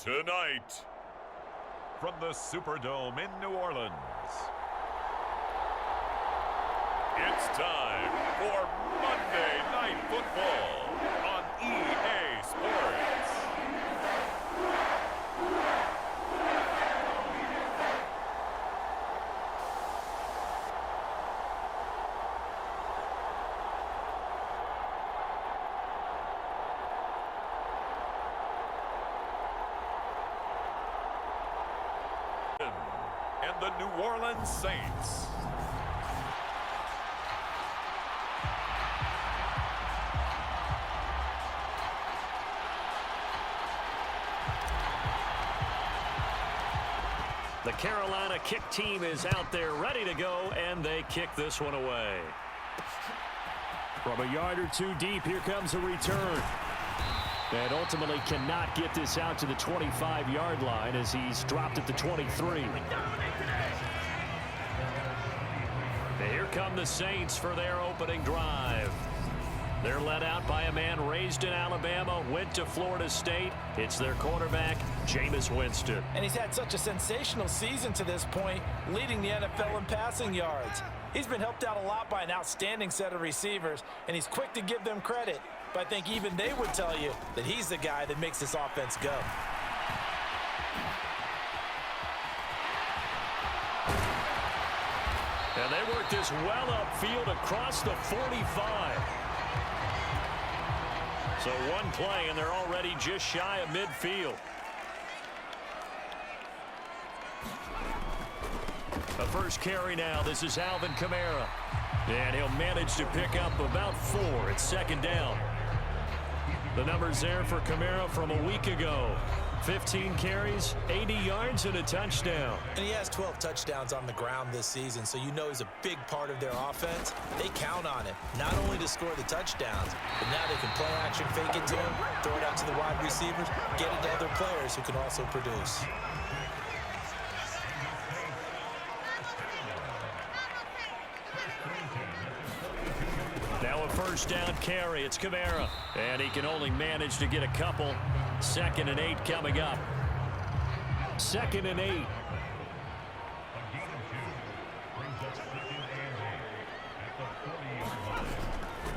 Tonight, from the Superdome in New Orleans, it's time for Monday Night Football on EA Sports. And the New Orleans Saints. The Carolina kick team is out there ready to go, and they kick this one away. From a yard or two deep, here comes a return. And ultimately cannot get this out to the 25-yard line as he's dropped at the 23. And here come the Saints for their opening drive. They're led out by a man raised in Alabama, went to Florida State. It's their quarterback, Jameis Winston. And he's had such a sensational season to this point, leading the NFL in passing yards. He's been helped out a lot by an outstanding set of receivers, and he's quick to give them credit. But I think even they would tell you that he's the guy that makes this offense go. And they work this well upfield across the 45. So one play, and they're already just shy of midfield. A first carry now. This is Alvin Kamara. And he'll manage to pick up about 4. It's second down. The numbers there for Kamara from a week ago. 15 carries, 80 yards, and a touchdown. And he has 12 touchdowns on the ground this season, so you know he's a big part of their offense. They count on him, not only to score the touchdowns, but now they can play action, fake it to him, throw it out to the wide receivers, get it to other players who can also produce. Now a first down carry. It's Kamara. And he can only manage to get a couple. 2nd and 8 coming up. 2nd and 8.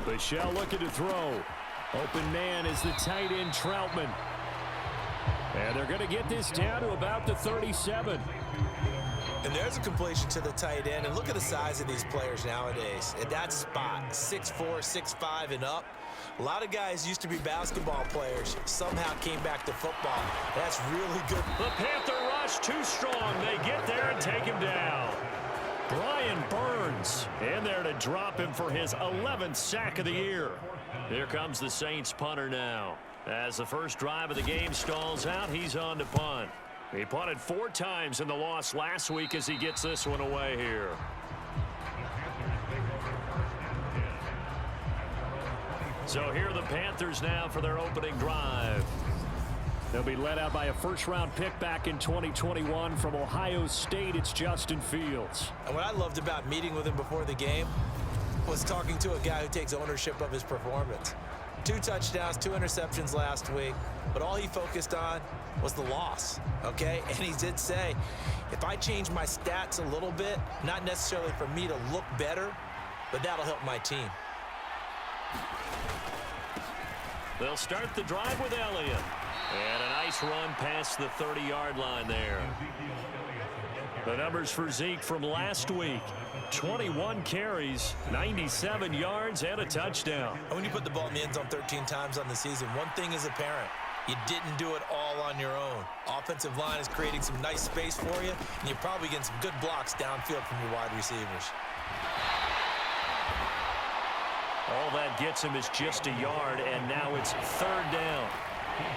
Michelle looking to throw. Open man is the tight end Troutman. And they're going to get this down to about the 37. And there's a completion to the tight end. And look at the size of these players nowadays. At that spot, 6'4", 6'5", and up. A lot of guys used to be basketball players. Somehow came back to football. That's really good. The Panther rush too strong. They get there and take him down. Brian Burns in there to drop him for his 11th sack of the year. Here comes the Saints punter now. As the first drive of the game stalls out, he's on to punt. He punted 4 times in the loss last week as he gets this one away here. So here are the Panthers now for their opening drive. They'll be led out by a first-round pick back in 2021 from Ohio State. It's Justin Fields. And what I loved about meeting with him before the game was talking to a guy who takes ownership of his performance. 2 touchdowns, 2 interceptions last week, but all he focused on was the loss, okay? And he did say, if I change my stats a little bit, not necessarily for me to look better, but that'll help my team. They'll start the drive with Elliott. And a nice run past the 30-yard line there. The numbers for Zeke from last week. 21 carries, 97 yards, and a touchdown. And when you put the ball in the end zone 13 times on the season, one thing is apparent. You didn't do it all on your own. Offensive line is creating some nice space for you, and you're probably getting some good blocks downfield from your wide receivers. All that gets him is just a yard, and now it's 3rd down.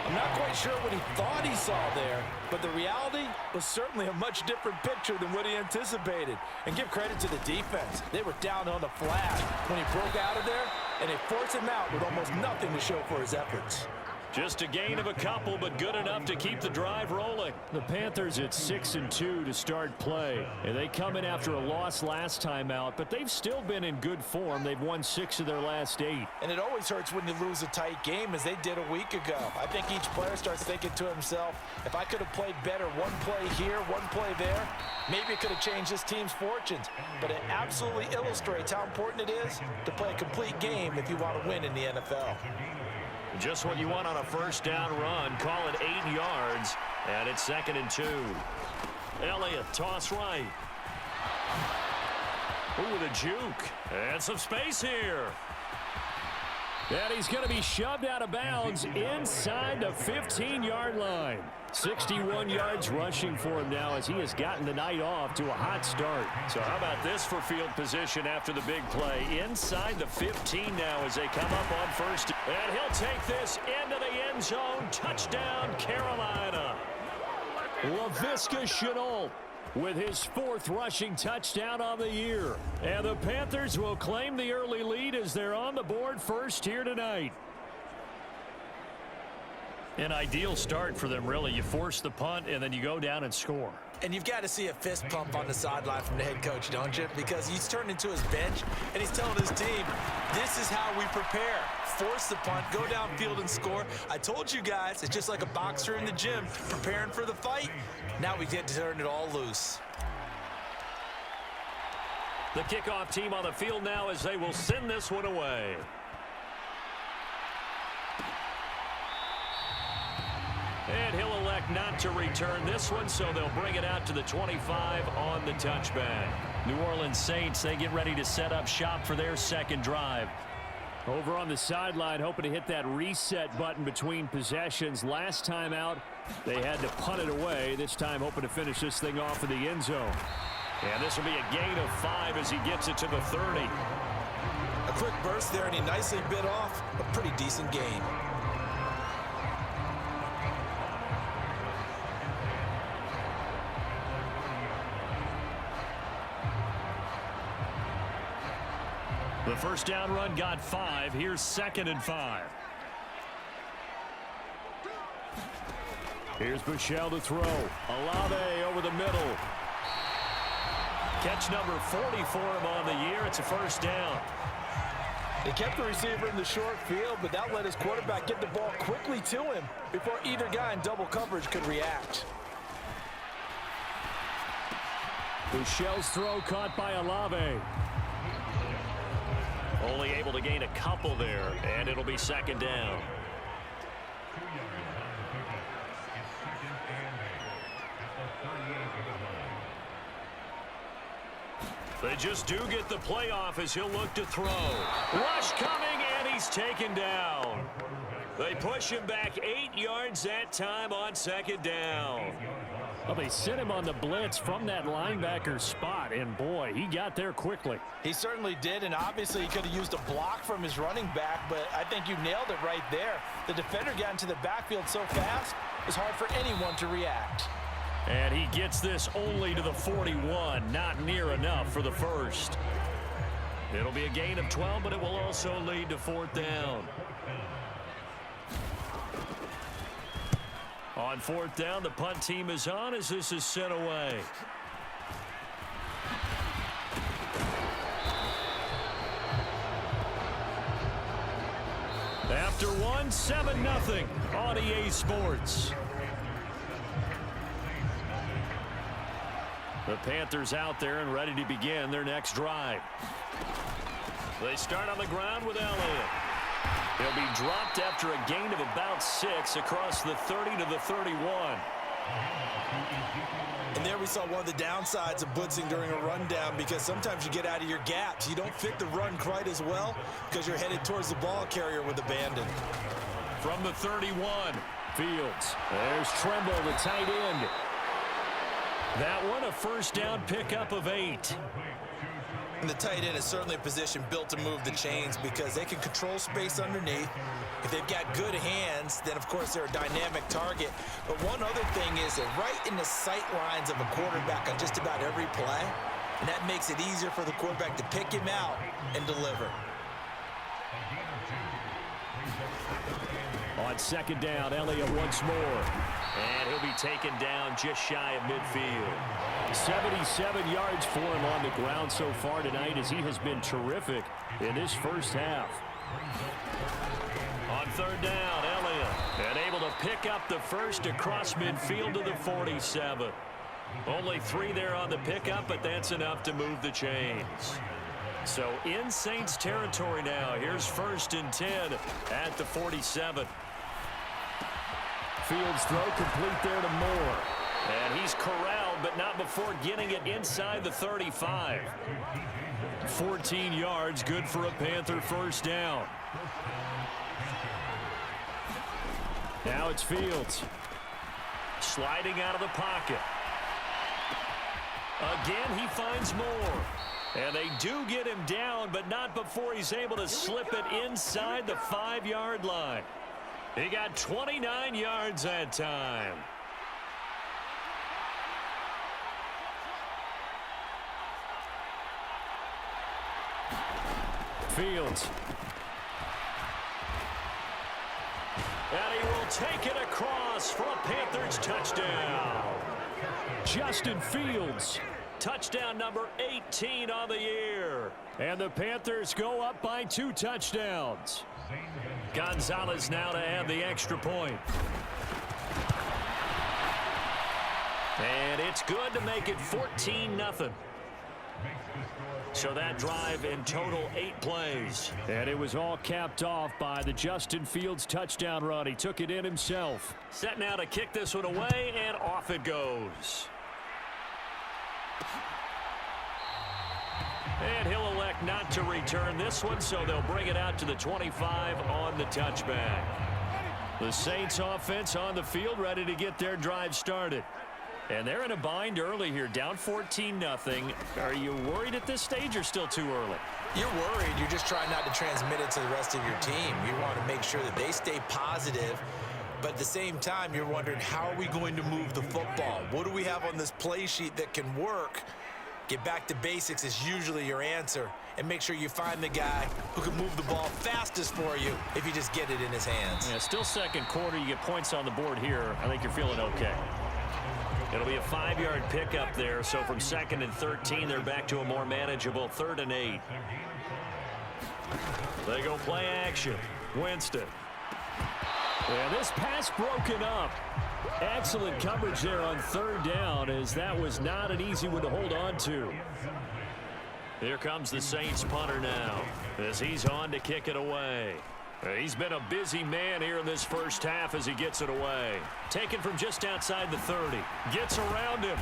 I'm not quite sure what he thought he saw there, but the reality was certainly a much different picture than what he anticipated. And give credit to the defense. They were down on the flat when he broke out of there, and they forced him out with almost nothing to show for his efforts. Just a gain of a couple, but good enough to keep the drive rolling. The Panthers at 6-2 to start play. And they come in after a loss last time out, but they've still been in good form. They've won 6 of their last 8. And it always hurts when you lose a tight game, as they did a week ago. I think each player starts thinking to himself, if I could have played better one play here, one play there, maybe it could have changed this team's fortunes. But it absolutely illustrates how important it is to play a complete game if you want to win in the NFL. Just what you want on a first down run. Call it 8 yards. And it's 2nd and 2. Elliott, toss right. Ooh, with a juke. And some space here. And he's going to be shoved out of bounds inside the 15-yard line. 61 yards rushing for him now as he has gotten the night off to a hot start. So how about this for field position after the big play? Inside the 15 now as they come up on first. And he'll take this into the end zone. Touchdown, Carolina. Laviska Shenault with his 4th rushing touchdown on the year. And the Panthers will claim the early lead as they're on the board first here tonight. An ideal start for them, really. You force the punt, and then you go down and score. And you've got to see a fist pump on the sideline from the head coach, don't you? Because he's turned into his bench, and he's telling his team, this is how we prepare. Force the punt, go downfield and score. I told you guys, it's just like a boxer in the gym preparing for the fight. Now we get to turn it all loose. The kickoff team on the field now as they will send this one away. And he'll elect not to return this one, so they'll bring it out to the 25 on the touchback. New Orleans Saints, they get ready to set up shop for their second drive. Over on the sideline, hoping to hit that reset button between possessions. Last time out, they had to punt it away. This time, hoping to finish this thing off in the end zone. And this will be a gain of 5 as he gets it to the 30. A quick burst there, and he nicely bit off a pretty decent gain. The first down run got 5. Here's 2nd and 5. Here's Buechele to throw. Olave over the middle. Catch number 40 for him on the year. It's a first down. They kept the receiver in the short field, but that let his quarterback get the ball quickly to him before either guy in double coverage could react. Buechele's throw caught by Olave. Only able to gain a couple there, and it'll be 2nd down. They just do get the playoff as he'll look to throw. Rush coming, and he's taken down. They push him back 8 yards that time on 2nd down. Well, they sent him on the blitz from that linebacker spot, and boy, he got there quickly. He certainly did, and obviously he could have used a block from his running back, but I think you nailed it right there. The defender got into the backfield so fast, it's hard for anyone to react. And he gets this only to the 41, not near enough for the first. It'll be a gain of 12, but it will also lead to 4th down. On 4th down, the punt team is on as this is sent away. After one, 7-0 on EA Sports. The Panthers out there and ready to begin their next drive. They start on the ground with Elliott. He'll be dropped after a gain of about 6 across the 30 to the 31. And there we saw one of the downsides of blitzing during a rundown, because sometimes you get out of your gaps. You don't fit the run quite as well because you're headed towards the ball carrier with abandon. From the 31, Fields. There's Tremble, the tight end. That one a first down pickup of 8. And the tight end is certainly a position built to move the chains because they can control space underneath. If they've got good hands, then of course they're a dynamic target. But one other thing is they're right in the sight lines of a quarterback on just about every play. And that makes it easier for the quarterback to pick him out and deliver. On second down, Elliott once more. And he'll be taken down just shy of midfield. 77 yards for him on the ground so far tonight as he has been terrific in this first half. On third down, Elliott, and able to pick up the first across midfield to the 47. Only 3 there on the pickup, but that's enough to move the chains. So in Saints territory now. Here's 1st and 10 at the 47. Fields throw complete there to Moore. And he's corralled, but not before getting it inside the 35. 14 yards, good for a Panther first down. Now it's Fields. Sliding out of the pocket. Again, he finds Moore. And they do get him down, but not before he's able to slip it inside the 5-yard line. He got 29 yards that time. Fields. And he will take it across for a Panthers touchdown. Justin Fields. Touchdown number 18 on the year. And the Panthers go up by 2 touchdowns. Gonzalez now to add the extra point. And it's good to make it 14-0. So that drive in total 8 plays. And it was all capped off by the Justin Fields touchdown run. He took it in himself. Set now to kick this one away, and off it goes. And he'll elect not to return this one, so they'll bring it out to the 25 on the touchback. The Saints offense on the field ready to get their drive started. And they're in a bind early here, down 14-0. Are you worried at this stage or still too early? You're worried. You're just trying not to transmit it to the rest of your team. You want to make sure that they stay positive. But at the same time, you're wondering, how are we going to move the football? What do we have on this play sheet that can work? Get back to basics is usually your answer. And make sure you find the guy who can move the ball fastest for you if you just get it in his hands. Yeah, still second quarter. You get points on the board here. I think you're feeling okay. It'll be a 5-yard pickup there. So from 2nd and 13, they're back to a more manageable 3rd and 8. They go play action. Winston. Yeah, this pass broken up. Excellent coverage there on 3rd down, as that was not an easy one to hold on to. Here comes the Saints punter now as he's on to kick it away. He's been a busy man here in this first half as he gets it away. Taken from just outside the 30. Gets around him.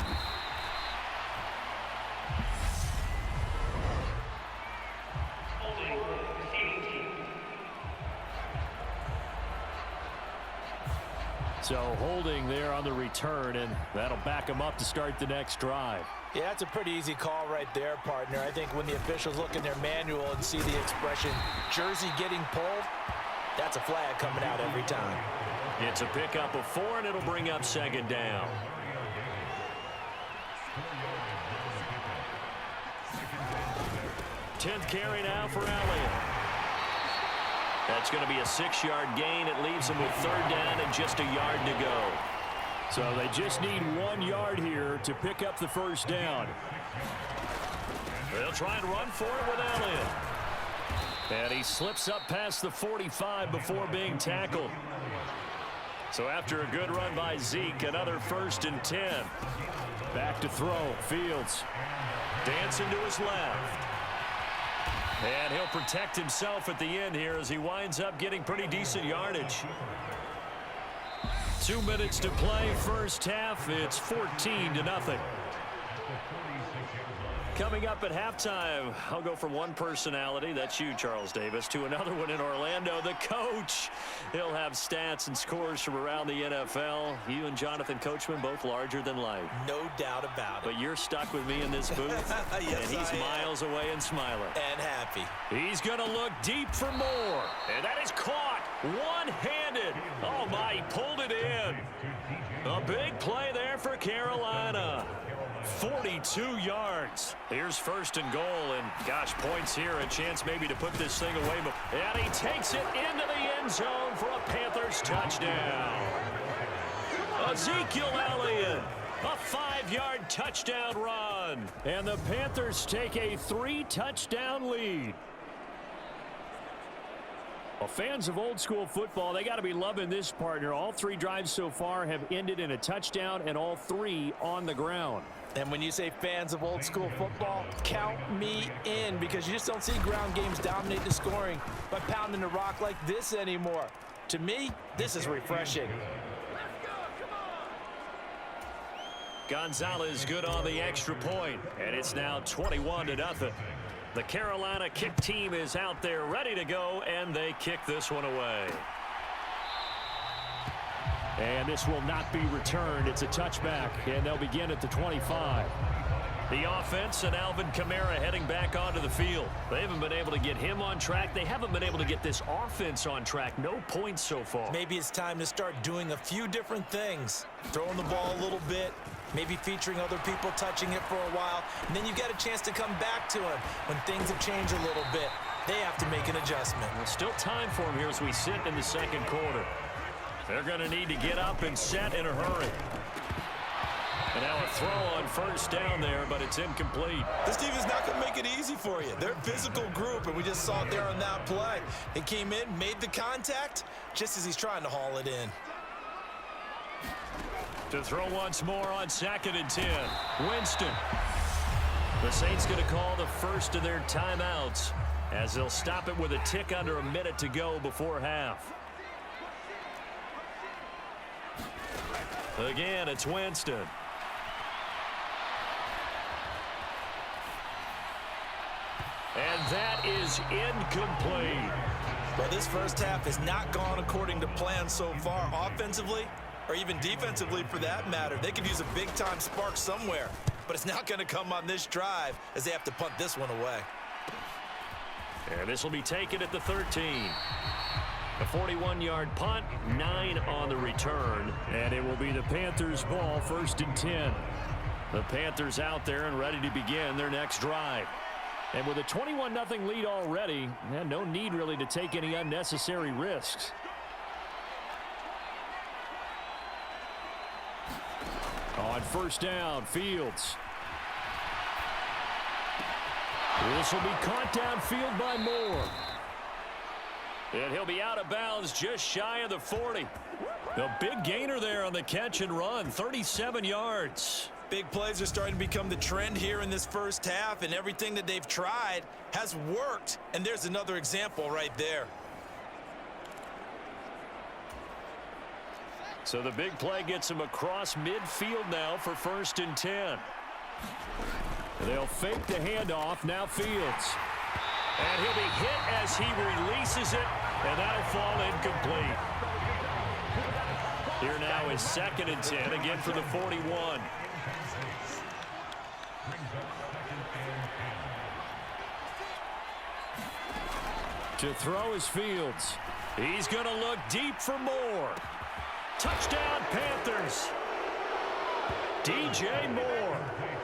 So holding there on the return, and that'll back him up to start the next drive. Yeah, that's a pretty easy call right there, partner. I think when the officials look in their manual and see the expression jersey getting pulled, that's a flag coming out every time. It's a pickup of 4, and it'll bring up 2nd down. Tenth carry now for Elliott. That's going to be a 6-yard gain. It leaves him with 3rd down and just a yard to go. So they just need 1 yard here to pick up the first down. They'll try and run for it with Elliott. And he slips up past the 45 before being tackled. So after a good run by Zeke, another 1st and 10. Back to throw. Fields dancing to his left. And he'll protect himself at the end here as he winds up getting pretty decent yardage. 2 minutes to play, first half. It's 14-0. Coming up at halftime, I'll go from one personality, that's you, Charles Davis, to another one in Orlando, the coach. He'll have stats and scores from around the NFL. You and Jonathan Coachman, both larger than life. No doubt about it. But you're stuck with me in this booth. Yes, and he's miles away and smiling. And happy. He's going to look deep for more. And that is caught one-handed. Oh, my, he pulled it in. A big play there for Carolina. 42 yards. Here's 1st and goal, and gosh, points here, a chance maybe to put this thing away. And he takes it into the end zone for a Panthers touchdown. Ezekiel Elliott, a 5-yard touchdown run. And the Panthers take a 3-touchdown lead. Well, fans of old school football, they got to be loving this partner. All 3 drives so far have ended in a touchdown, and all 3 on the ground. And when you say fans of old school football, count me in, because you just don't see ground games dominate the scoring by pounding the rock like this anymore. To me, this is refreshing. Gonzalez good on the extra point, and it's now 21-0. The Carolina kick team is out there ready to go, and they kick this one away. And this will not be returned. It's a touchback, and they'll begin at the 25. The offense and Alvin Kamara heading back onto the field. They haven't been able to get him on track. They haven't been able to get this offense on track. No points so far. Maybe it's time to start doing a few different things. Throwing the ball a little bit, maybe featuring other people touching it for a while, and then you get a chance to come back to him when things have changed a little bit. They have to make an adjustment. There's still time for him here as we sit in the second quarter. They're going to need to get up and set in a hurry. And now a throw on first down there, but it's incomplete. This team is not going to make it easy for you. They're a physical group, and we just saw it there on that play. He came in, made the contact, just as he's trying to haul it in. To throw once more on 2nd and 10. Winston. The Saints going to call the first of their timeouts as they'll stop it with a tick under a minute to go before half. Again, it's Winston. And that is incomplete. Well, this first half has not gone according to plan so far, offensively or even defensively for that matter. They could use a big-time spark somewhere, but it's not going to come on this drive as they have to punt this one away. And this will be taken at the 13. A 41-yard punt, 9 on the return, and it will be the Panthers' ball, 1st and 10. The Panthers out there and ready to begin their next drive. And with a 21-0 lead already, no need really to take any unnecessary risks. On first down, Fields. This will be caught downfield by Moore. And he'll be out of bounds just shy of the 40. The big gainer there on the catch and run, 37 yards. Big plays are starting to become the trend here in this first half, and everything that they've tried has worked. And there's another example right there. So the big play gets him across midfield now for 1st and 10. They'll fake the handoff, now Fields. And he'll be hit as he releases it, and that'll fall incomplete. Here now is 2nd and 10, again for the 41. To throw is Fields. He's going to look deep for more. Touchdown, Panthers. DJ Moore,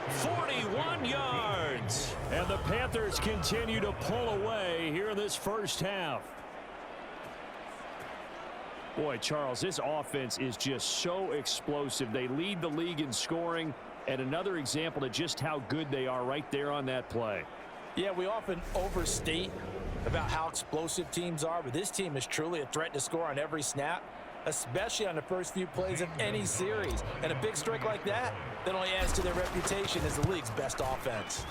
41 yards. And the Panthers continue to pull away here in this first half. Boy, Charles, this offense is just so explosive. They lead the league in scoring, and another example of just how good they are right there on that play. Yeah, we often overstate about how explosive teams are, but this team is truly a threat to score on every snap, especially on the first few plays of any series. And a big strike like that only adds to their reputation as the league's best offense.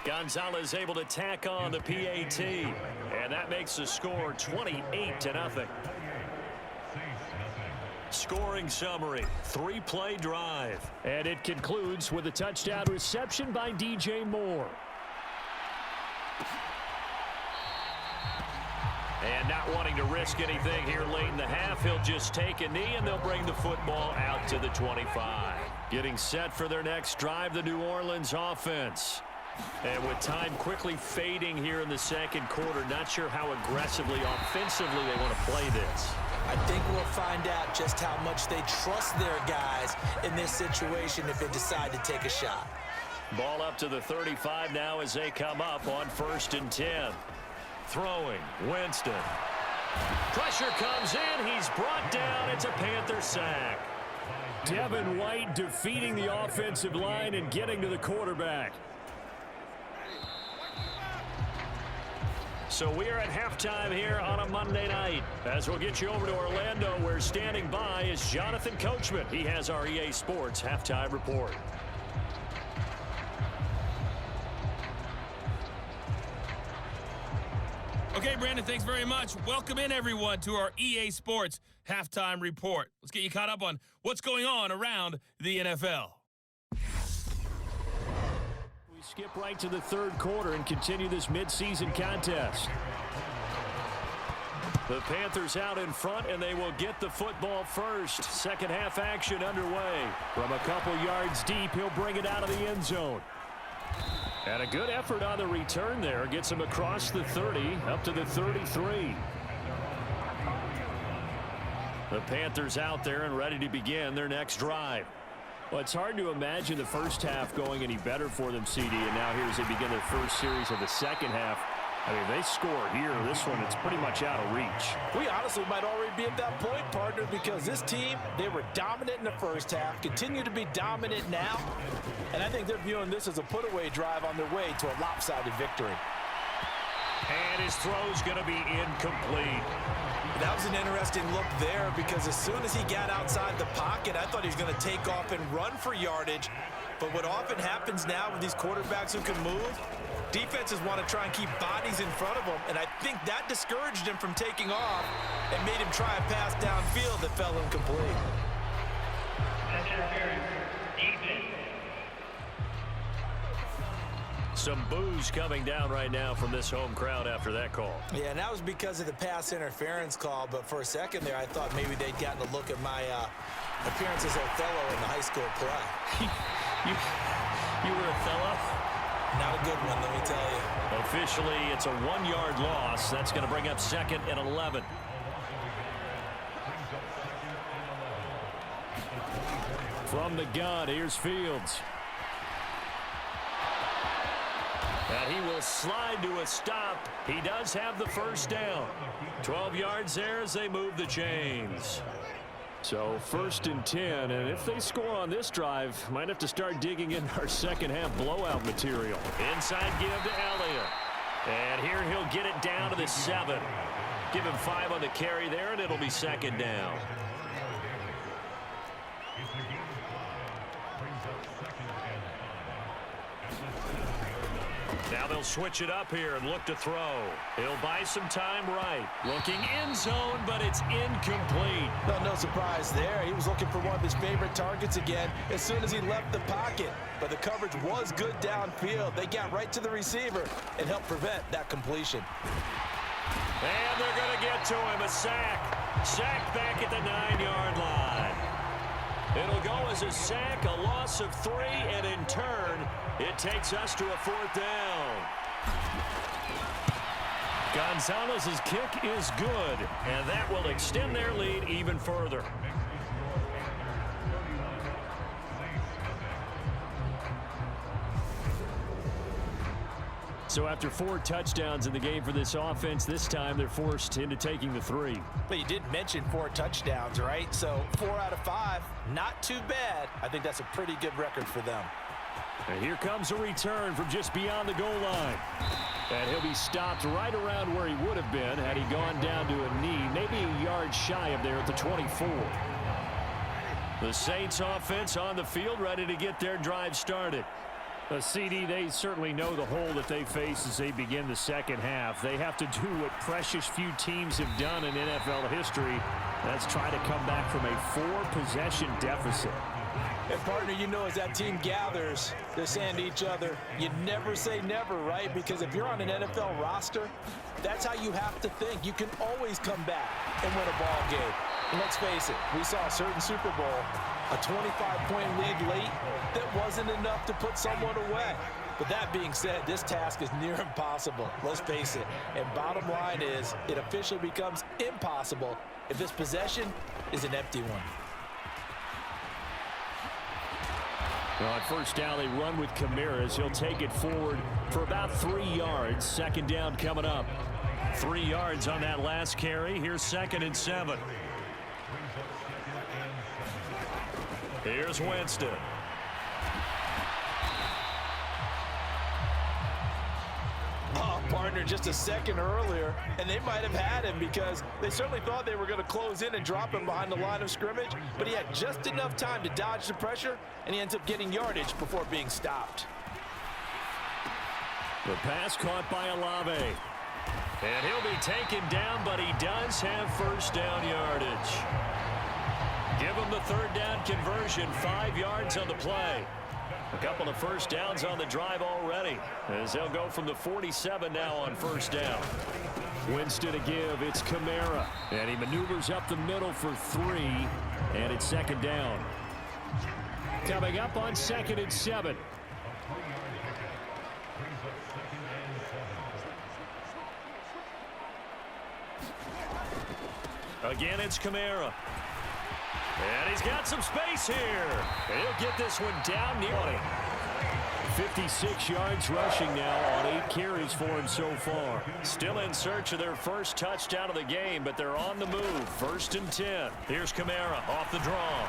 Gonzalez able to tack on the PAT, and that makes the score 28-0. Scoring summary, 3-play drive. And it concludes with a touchdown reception by DJ Moore. And not wanting to risk anything here late in the half, he'll just take a knee and they'll bring the football out to the 25. Getting set for their next drive, the New Orleans offense. And with time quickly fading here in the second quarter, not sure how aggressively, offensively they want to play this. I think we'll find out just how much they trust their guys in this situation if they decide to take a shot. Ball up to the 35 now as they come up on 1st and 10. Throwing, Winston. Pressure comes in. He's brought down. It's a Panther sack. Devin White defeating the offensive line and getting to the quarterback. So we are at halftime here on a Monday night. As we'll get you over to Orlando, where standing by is Jonathan Coachman. He has our EA Sports halftime report. Okay, Brandon, thanks very much. Welcome in, everyone, to our EA Sports halftime report. Let's get you caught up on what's going on around the NFL. We skip right to the third quarter and continue this midseason contest. The Panthers out in front, and they will get the football first. Second half action underway. From a couple yards deep, he'll bring it out of the end zone. And a good effort on the return there. Gets him across the 30, up to the 33. The Panthers out there and ready to begin their next drive. Well, it's hard to imagine the first half going any better for them, CD. And now here as they begin their first series of the second half. I mean, they score here. This one, it's pretty much out of reach. We honestly might already be at that point, partner, because this team, they were dominant in the first half, continue to be dominant now, and I think they're viewing this as a put-away drive on their way to a lopsided victory. And his throw's going to be incomplete. That was an interesting look there because as soon as he got outside the pocket, I thought he was going to take off and run for yardage. But what often happens now with these quarterbacks who can move, defenses want to try and keep bodies in front of them, and I think that discouraged him from taking off and made him try a pass downfield that fell incomplete. Some boos coming down right now from this home crowd after that call. Yeah, and that was because of the pass interference call, but for a second there, I thought maybe they'd gotten a look at my appearance as Othello in the high school play. You were Othello? Not a good one, let me tell you. Officially, it's a 1-yard loss. That's going to bring up 2nd and 11. From the gun, here's Fields. And he will slide to a stop. He does have the first down. 12 yards there as they move the chains. So 1st and 10, and if they score on this drive, might have to start digging in our second half blowout material. Inside give to Elliott. And here he'll get it down to the 7. Give him 5 on the carry there, and it'll be 2nd down. Now they'll switch it up here and look to throw. He'll buy some time right. Looking end zone, but it's incomplete. No surprise there. He was looking for one of his favorite targets again as soon as he left the pocket. But the coverage was good downfield. They got right to the receiver and helped prevent that completion. And they're going to get to him. A sack. Sack back at the 9-yard line. It'll go as a sack, a loss of 3, and in turn, it takes us to a 4th down. Gonzalez's kick is good, and that will extend their lead even further. So after 4 touchdowns in the game for this offense, this time they're forced into taking the 3. But you did mention 4 touchdowns, right? So 4 out of 5, not too bad. I think that's a pretty good record for them. And here comes a return from just beyond the goal line. And he'll be stopped right around where he would have been had he gone down to a knee, maybe a yard shy of there at the 24. The Saints offense on the field ready to get their drive started. CD, they certainly know the hole that they face as they begin the second half. They have to do what precious few teams have done in NFL history. That's try to come back from a 4-possession deficit. And partner, you know, as that team gathers, they're saying to each other, you never say never, right? Because if you're on an NFL roster, that's how you have to think. You can always come back and win a ball game. And let's face it, we saw a certain Super Bowl, a 25-point lead late that wasn't enough to put someone away. But that being said, this task is near impossible. Let's face it. And bottom line is, it officially becomes impossible if this possession is an empty one. Well, at first down, they run with Camaras. He'll take it forward for about 3 yards. Second down coming up. 3 yards on that last carry. Here's 2nd and 7. Here's Winston. Oh, partner, just a second earlier, and they might have had him because they certainly thought they were going to close in and drop him behind the line of scrimmage, but he had just enough time to dodge the pressure, and he ends up getting yardage before being stopped. The pass caught by Olave. And he'll be taken down, but he does have first down yardage. Give him the 3rd down conversion, 5 yards on the play. A couple of first downs on the drive already, as they'll go from the 47 now on first down. Winston to give, it's Kamara. And he maneuvers up the middle for 3, and it's 2nd down. Coming up on 2nd and 7. Again, it's Kamara. And he's got some space here. He'll get this one down near him. 56 yards rushing now on 8 carries for him so far. Still in search of their first touchdown of the game, but they're on the move. 1st and 10. Here's Kamara off the draw.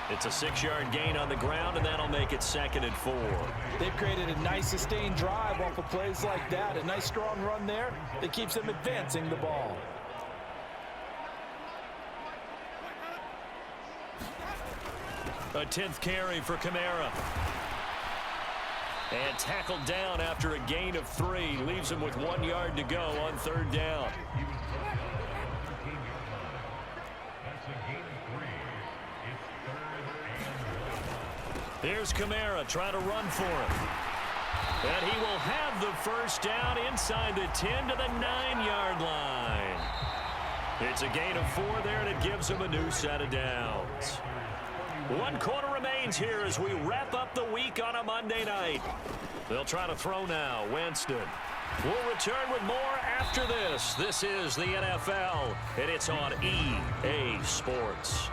It's a 6-yard gain on the ground, and that'll make it 2nd and 4. They've created a nice sustained drive off of plays like that. A nice strong run there that keeps them advancing the ball. A 10th carry for Kamara. And tackled down after a gain of 3. Leaves him with 1 yard to go on 3rd down. Here's Kamara trying to run for him. And he will have the first down inside the 10 to the 9-yard line. It's a gain of 4 there, and it gives him a new set of downs. 1 quarter remains here as we wrap up the week on a Monday night. They'll try to throw now. Winston. We'll return with more after this. This is the NFL, and it's on EA Sports.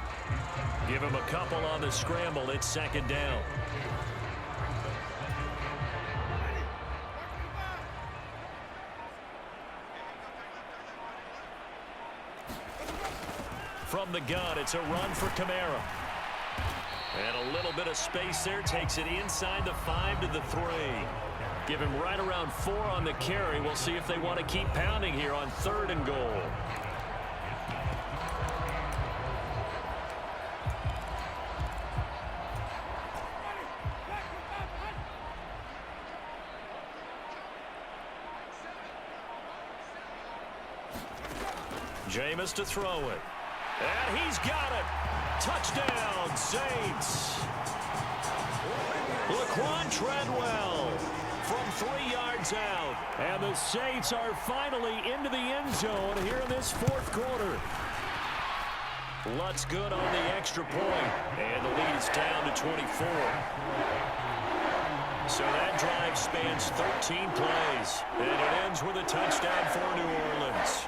Give him a couple on the scramble. It's 2nd down. From the gun, it's a run for Kamara. And a little bit of space there. Takes it inside the 5 to the 3. Give him right around 4 on the carry. We'll see if they want to keep pounding here on 3rd and goal. Jameis to throw it. And he's got it. Touchdown, Saints. Laquan Treadwell from 3 yards out. And the Saints are finally into the end zone here in this 4th quarter. Lutz good on the extra point. And the lead is down to 24. So that drive spans 13 plays. And it ends with a touchdown for New Orleans.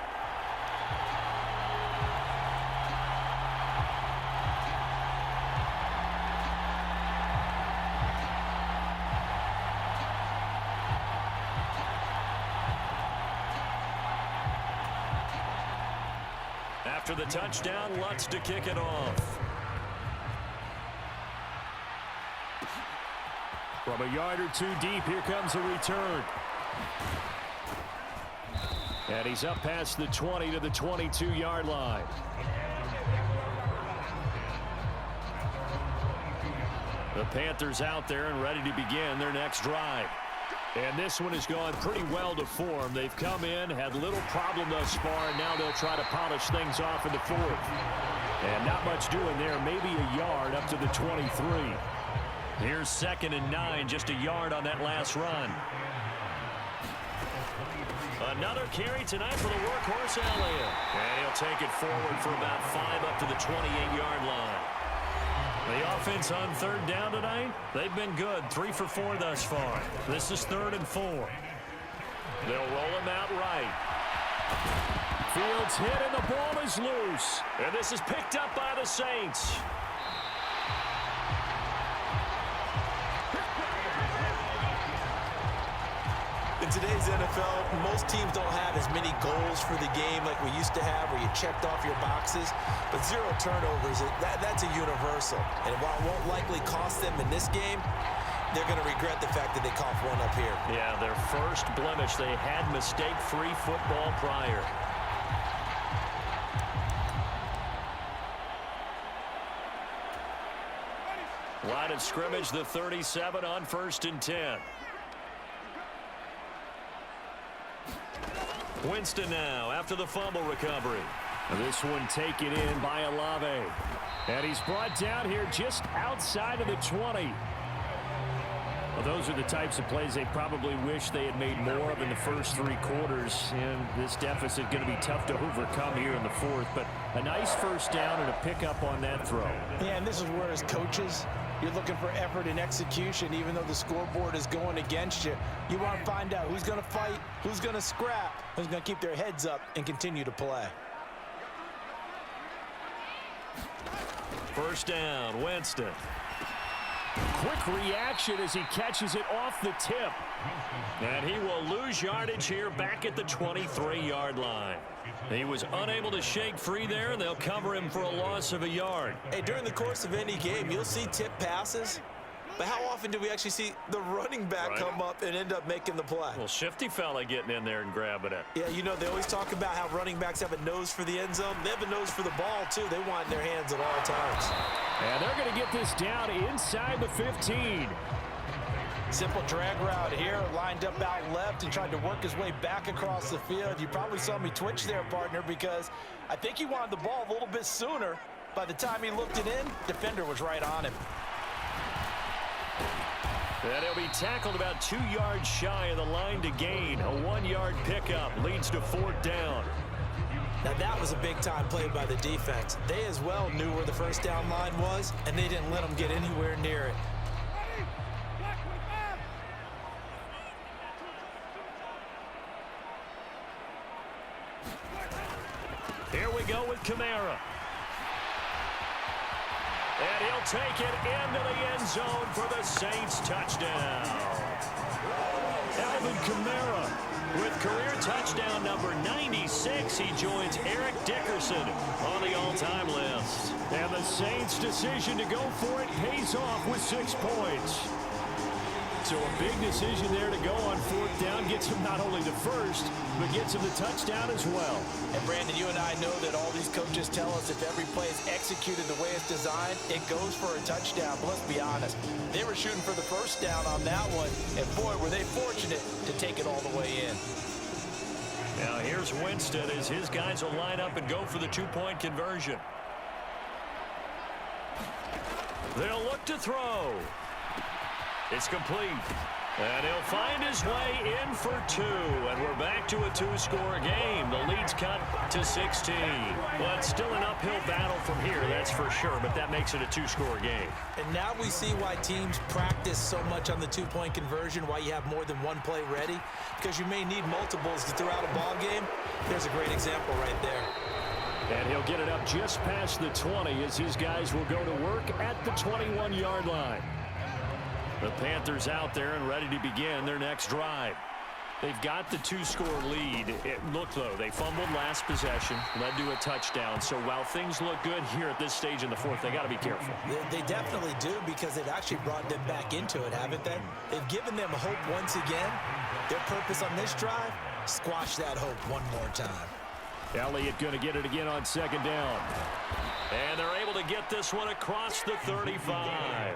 After the touchdown, Lutz to kick it off. From a yard or 2 deep, here comes a return. And he's up past the 20 to the 22-yard line. The Panthers out there and ready to begin their next drive. And this one has gone pretty well to form. They've come in, had little problem thus far, and now they'll try to polish things off in the 4th. And not much doing there, maybe a yard up to the 23. Here's 2nd and 9, just a yard on that last run. Another carry tonight for the workhorse Elliott. And he'll take it forward for about 5 up to the 28-yard line. The offense on 3rd down tonight, they've been good. 3 for 4 thus far. This is 3rd and 4. They'll roll him out right. Fields hit and the ball is loose. And this is picked up by the Saints. today's NFL, most teams don't have as many goals for the game like we used to have where you checked off your boxes. But 0 turnovers, that's a universal. And while it won't likely cost them in this game, they're going to regret the fact that they coughed one up here. Yeah, their first blemish. They had mistake-free football prior. Line of scrimmage, the 37 on 1st and 10. Winston now after the fumble recovery. This one taken in by Olave. And he's brought down here just outside of the 20. Well, those are the types of plays they probably wish they had made more of in the first 3 quarters. And this deficit going to be tough to overcome here in the 4th. But a nice first down and a pickup on that throw. Yeah, and this is where as coaches, you're looking for effort and execution. Even though the scoreboard is going against you, you want to find out who's going to fight, who's going to scrap, who's going to keep their heads up and continue to play. First down, Winston. Quick reaction as he catches it off the tip. And he will lose yardage here back at the 23-yard line. He was unable to shake free there, and they'll cover him for a loss of a yard. Hey, during the course of any game, you'll see tip passes. But how often do we actually see the running back come up and end up making the play? Well, shifty fella getting in there and grabbing it. Yeah, you know, they always talk about how running backs have a nose for the end zone. They have a nose for the ball, too. They want it in their hands at all times. And they're going to get this down inside the 15. Simple drag route here, lined up out left and tried to work his way back across the field. You probably saw me twitch there, partner, because I think he wanted the ball a little bit sooner. By the time he looked it in, defender was right on him. And he'll be tackled about 2 yards shy of the line to gain. A 1-yard pickup leads to 4th down. Now that was a big-time play by the defense. They as well knew where the first down line was, and they didn't let them get anywhere near it. Here we go with Kamara. And he'll take it into the end zone for the Saints touchdown. Alvin Kamara with career touchdown number 96. He joins Eric Dickerson on the all-time list. And the Saints' decision to go for it pays off with 6 points. So a big decision there to go on 4th down. Gets him not only the first, but gets him the touchdown as well. And Brandon, you and I know that all these coaches tell us if every play is executed the way it's designed, it goes for a touchdown. But let's be honest, they were shooting for the first down on that one, and boy, were they fortunate to take it all the way in. Now here's Winston as his guys will line up and go for the 2-point conversion. They'll look to throw. It's complete. And he'll find his way in for 2. And we're back to a 2-score game. The lead's cut to 16. Well, it's still an uphill battle from here, that's for sure. But that makes it a 2-score game. And now we see why teams practice so much on the 2-point conversion, why you have more than one play ready. Because you may need multiples to throw out a ball game. There's a great example right there. And he'll get it up just past the 20 as his guys will go to work at the 21-yard line. The Panthers out there and ready to begin their next drive. They've got the 2-score lead. It looked, though, they fumbled last possession, led to a touchdown. So while things look good here at this stage in the 4th, they got to be careful. They definitely do, because they've actually brought them back into it, haven't they? They've given them hope once again. Their purpose on this drive, squash that hope one more time. Elliott going to get it again on 2nd down. And they're able to get this one across the 35.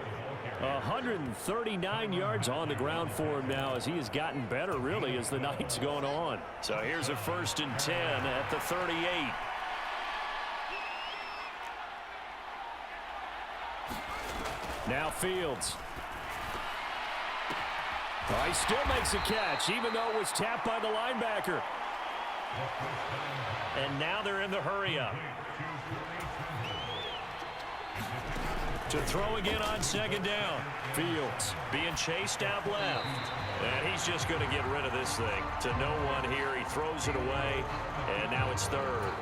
139 yards on the ground for him now as he has gotten better, really, as the night's going on. So here's a 1st and 10 at the 38. Now Fields. Oh, he still makes a catch, even though it was tapped by the linebacker. And now they're in the hurry-up. To throw again on 2nd down. Fields being chased out left. And he's just going to get rid of this thing. To no one here. He throws it away. And now it's 3rd.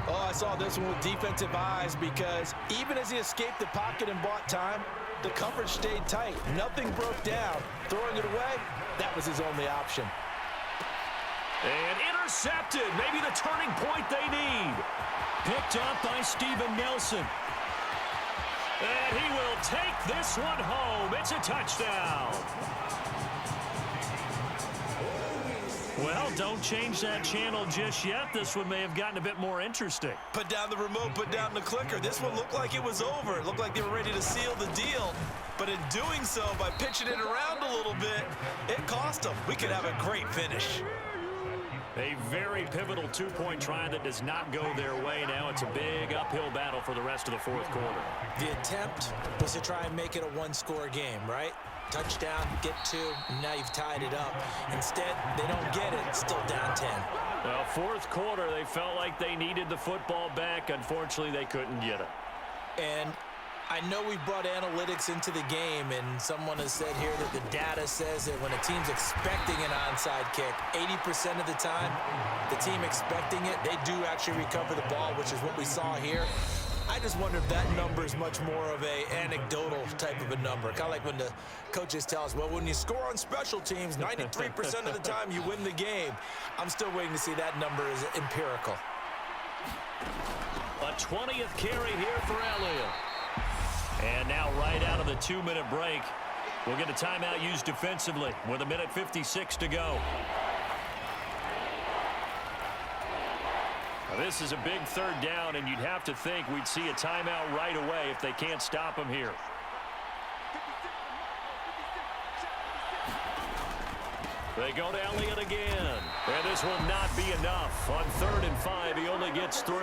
Oh, I saw this one with defensive eyes, because even as he escaped the pocket and bought time, the coverage stayed tight. Nothing broke down. Throwing it away, that was his only option. And intercepted. Maybe the turning point they need. Picked up by Steven Nelson. And he will take this one home. It's a touchdown. Well, don't change that channel just yet. This one may have gotten a bit more interesting. Put down the remote, put down the clicker. This one looked like it was over. It looked like they were ready to seal the deal. But in doing so, by pitching it around a little bit, it cost them. We could have a great finish. A very pivotal two-point try that does not go their way. Now it's a big uphill battle for the rest of the fourth quarter. The attempt was to try and make it a one-score game, right? Touchdown, get two, and now you've tied it up. Instead, they don't get it. Still down 10. Well, fourth quarter, they felt like they needed the football back. Unfortunately, they couldn't get it. And I know we brought analytics into the game, and someone has said here that the data says that when a team's expecting an onside kick, 80% of the time, the team expecting it, they do actually recover the ball, which is what we saw here. I just wonder if that number is much more of a anecdotal type of a number. Kind of like when the coaches tell us, well, when you score on special teams, 93% of the time you win the game. I'm still waiting to see that number is empirical. A 20th carry here for Elliott. And now right out of the 2-minute break, we'll get a timeout used defensively with 1:56 to go. Now, this is a big third down, and you'd have to think we'd see a timeout right away if they can't stop him here. They go to Elliott again. And this will not be enough. On 3rd and 5, he only gets 3.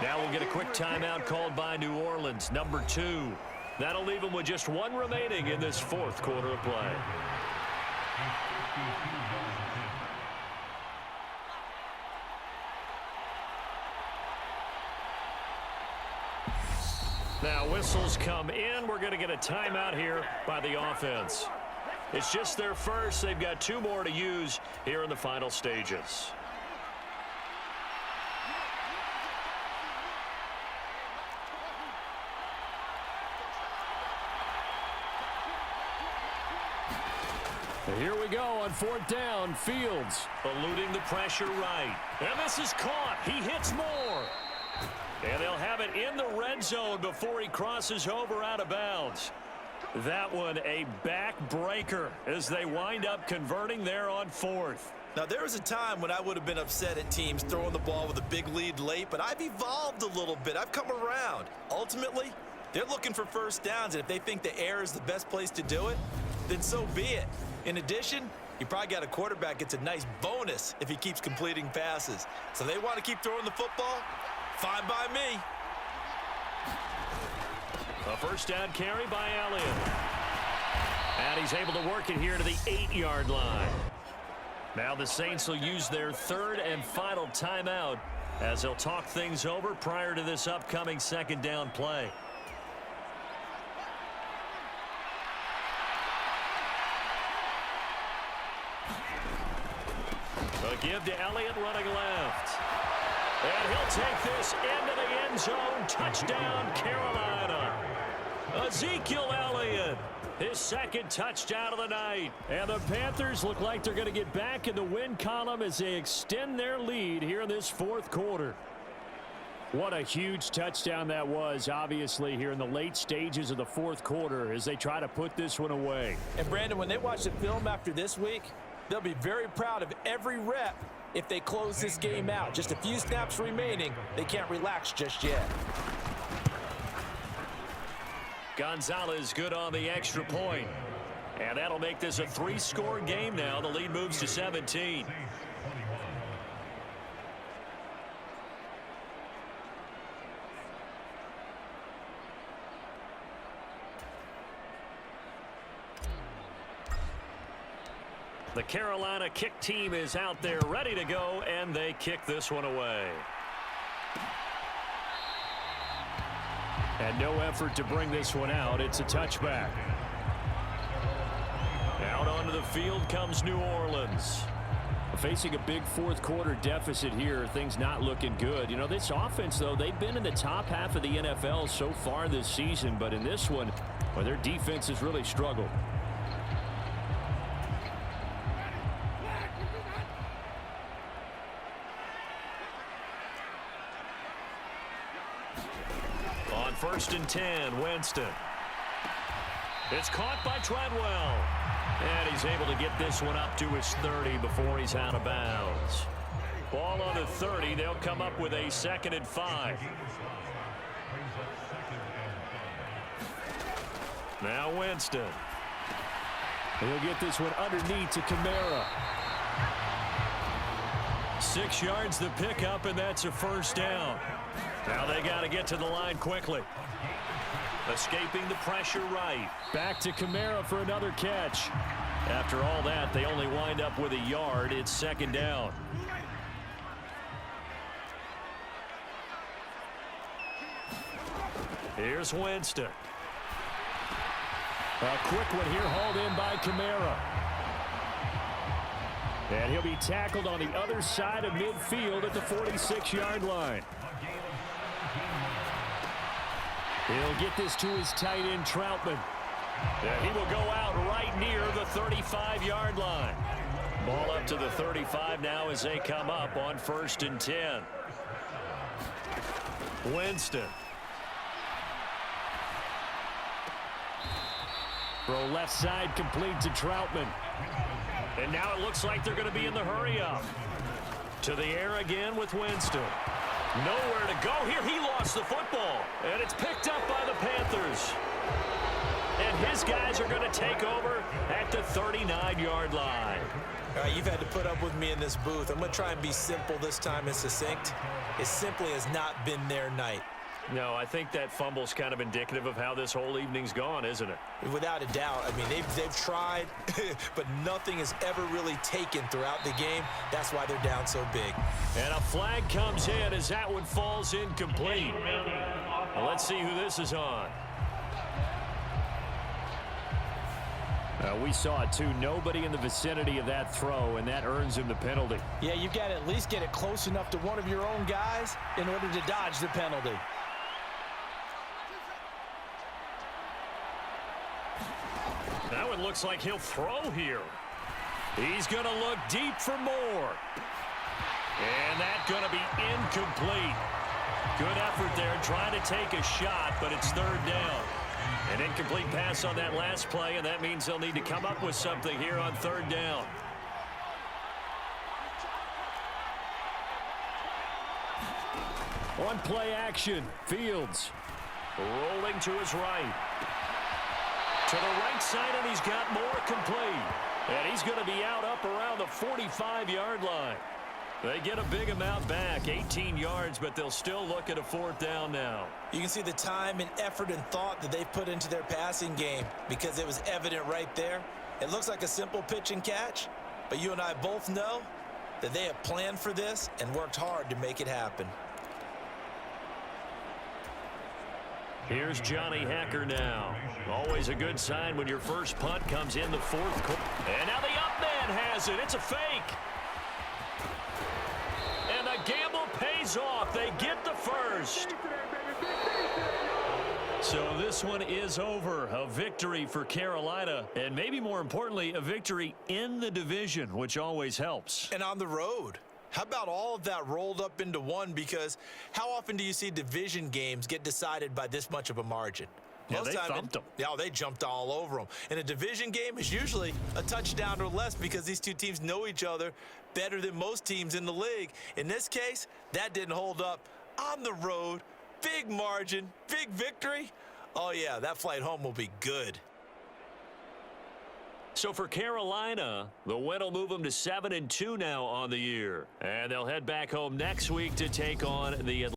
Now we'll get a quick timeout called by New Orleans, number 2. That'll leave them with just 1 remaining in this fourth quarter of play. Now whistles come in. We're going to get a timeout here by the offense. It's just their first. They've got 2 more to use here in the final stages. Here we go on 4th down. Fields eluding the pressure right. And this is caught. He hits more. And they'll have it in the red zone before he crosses over out of bounds. That one a backbreaker as they wind up converting there on 4th. Now, there was a time when I would have been upset at teams throwing the ball with a big lead late, but I've evolved a little bit. I've come around. Ultimately, they're looking for first downs, and if they think the air is the best place to do it, then so be it. In addition, you probably got a quarterback gets a nice bonus if he keeps completing passes. So they want to keep throwing the football? Fine by me. A first down carry by Elliott. And he's able to work it here to the 8-yard line. Now the Saints will use their 3rd and final timeout as they'll talk things over prior to this upcoming 2nd down play. A give to Elliott running left. And he'll take this into the end zone. Touchdown, Carolina. Ezekiel Elliott, his 2nd touchdown of the night. And the Panthers look like they're going to get back in the win column as they extend their lead here in this 4th quarter. What a huge touchdown that was, obviously, here in the late stages of the 4th quarter as they try to put this one away. And, Brandon, when they watch the film after this week, they'll be very proud of every rep if they close this game out. Just a few snaps remaining. They can't relax just yet. Gonzalez good on the extra point. And that'll make this a 3-score game now. The lead moves to 17. The Carolina kick team is out there ready to go, and they kick this one away. And no effort to bring this one out. It's a touchback. Out onto the field comes New Orleans. Facing a big 4th quarter deficit here. Things not looking good. You know, this offense, though, they've been in the top half of the NFL so far this season. But in this one, well, their defense has really struggled. first and 10. Winston. It's caught by Treadwell. And he's able to get this one up to his 30 before he's out of bounds. Ball on the 30. They'll come up with a 2nd and 5. Now Winston. He'll get this one underneath to Kamara. 6 yards the pickup, and that's a first down. Now they got to get to the line quickly. Escaping the pressure right. Back to Kamara for another catch. After all that, they only wind up with a yard. It's 2nd down. Here's Winston. A quick one here, hauled in by Kamara. And he'll be tackled on the other side of midfield at the 46-yard line. He'll get this to his tight end, Troutman. And he will go out right near the 35-yard line. Ball up to the 35 now as they come up on 1st and 10. Winston. Throw left side complete to Troutman. And now it looks like they're going to be in the hurry-up. To the air again with Winston. Nowhere to go here. He lost the football. And it's picked up by the Panthers. And his guys are going to take over at the 39-yard line. All right, you've had to put up with me in this booth. I'm going to try and be simple this time and succinct. It simply has not been their night. No, I think that fumble's kind of indicative of how this whole evening's gone, isn't it? Without a doubt. I mean, they've tried, but nothing is ever really taken throughout the game. That's why they're down so big. And a flag comes in as that one falls incomplete. Well, let's see who this is on. We saw it, too. Nobody in the vicinity of that throw, and that earns him the penalty. Yeah, you've got to at least get it close enough to one of your own guys in order to dodge the penalty. That one looks like he'll throw here. He's going to look deep for more. And that's going to be incomplete. Good effort there trying to take a shot, but it's 3rd down. An incomplete pass on that last play, and that means they'll need to come up with something here on 3rd down. On play action, Fields rolling to his right. To the right side, and he's got more complete. And he's going to be out up around the 45-yard line. They get a big amount back, 18 yards, but they'll still look at a 4th down now. You can see the time and effort and thought that they've put into their passing game because it was evident right there. It looks like a simple pitch and catch, but you and I both know that they have planned for this and worked hard to make it happen. Here's Johnny Hecker now. Always a good sign when your first punt comes in the 4th quarter. And now the up man has it. It's a fake. And the gamble pays off. They get the first. So this one is over. A victory for Carolina. And maybe more importantly, a victory in the division, which always helps. And on the road. How about all of that rolled up into one? Because how often do you see division games get decided by this much of a margin? Yeah, they thumped them. Yeah, they jumped all over them. And a division game is usually a touchdown or less because these two teams know each other better than most teams in the league. In this case, that didn't hold up. On the road, big margin, big victory. Oh, yeah, that flight home will be good. So for Carolina, the win will move them to 7-2 now on the year. And they'll head back home next week to take on the